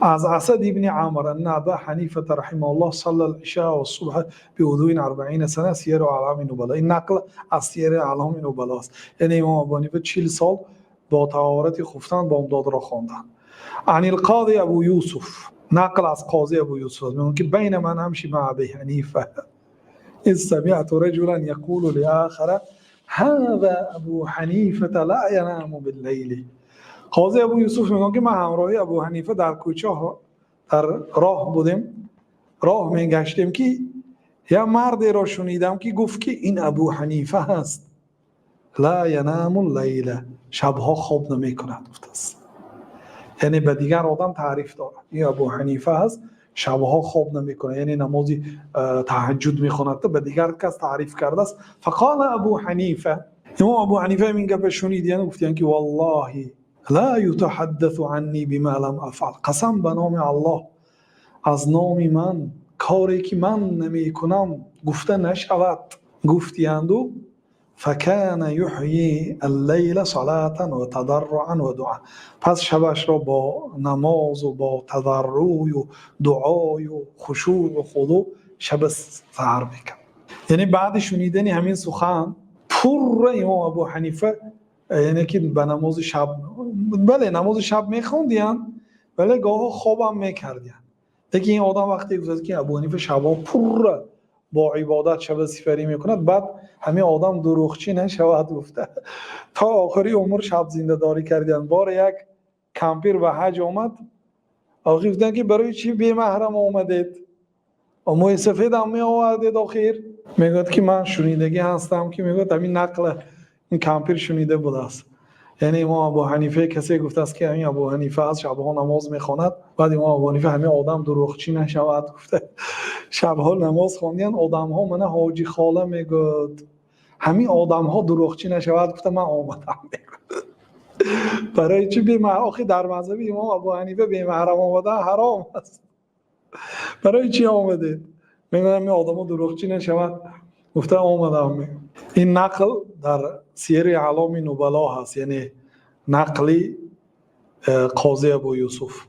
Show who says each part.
Speaker 1: از اسد ابن عامر ان ابا حنیفه رحمه الله صلى العشاء والصبح بوضوء 40 سنه سیر اعلام نبلا. این نقل از سیر اعلام نبلا است. یعنی امام ابو حنیفه 40 سال با طهارت خفتن بامداد را خواندن. عن القاضي ابو يوسف، نقل از قاضی ابو یوسف میگه که بین من امشی مع ابي حنیفه اذ سمعت رجلا يقول لاخر هذا ابو حنیفه لا ينام بالليل. قاضی ابو یوسف میگه که من همراهی ابو حنیفه در کوچه ها در راه بودیم، راه میگشتیم که یا مردی را شنیدم که گفت که این ابو حنیفه هست، لا ینام اللیل، شبها خواب نمی کند. گفته است یعنی به دیگر آدم تعریف دارد این ابو حنیفه هست شبها خواب نمی کنه، یعنی نمازی تهجد می خواند. به دیگر کس تعریف کرده است. فقال ابو حنیفه، امام ابو حنیفه این گپ شنیدن گفتن که والله لا یتحدث عنی بما لم افعل، قسم به نام الله از نام من کاری که من نمی کنم گفته نشود. گفتیاندو فکان یحیی اللیل صلاة و تضرعا و دعا، پس شبش را با نماز و با تضرع و دعای و خشوع و خضوع شب سحر میکرد. یعنی بعد شنیدن همین سخن پر امام ابو حنیفه یعنی که به نماز شب، بله نماز شب میخوندین ولی گاه خوابم میکردین. دیگه این آدم وقتی گفت که ابو حنیفه شبا پر با عبادت شب سپری میکند، بعد همین آدم دروغچی نشود گفته تا آخری عمر شب زنده داری کردن. بار یک کمپیر به حج آمد، آخر گفتن که برای چی بی محرم آمدید؟ موی سفید هم می آوردید آخر؟ میگوید که من شنیدگی هستم که میگوید همین نقل این کمپیر شنیده بوده است. یعنی امام ابو حنیفه کسی گفته است که همین ابو حنیفه از شبها نماز میخواند، بعد امام ابو حنیفه همین آدم دروغچی نشود گفته شبها نماز خواندن آدم ها من حاجی خاله میگود همین آدم ها دروغچی نشود گفته من آمدم. برای چی بی آخه در مذهب امام ابو حنیفه بی محرم آمدن حرام است. برای چی آمده؟ میگن همین آدم ها دروغچی نشود گفته آمدم. این نقل در سیر اعلام نبلا هست، یعنی نقلی قاضی ابو یوسف.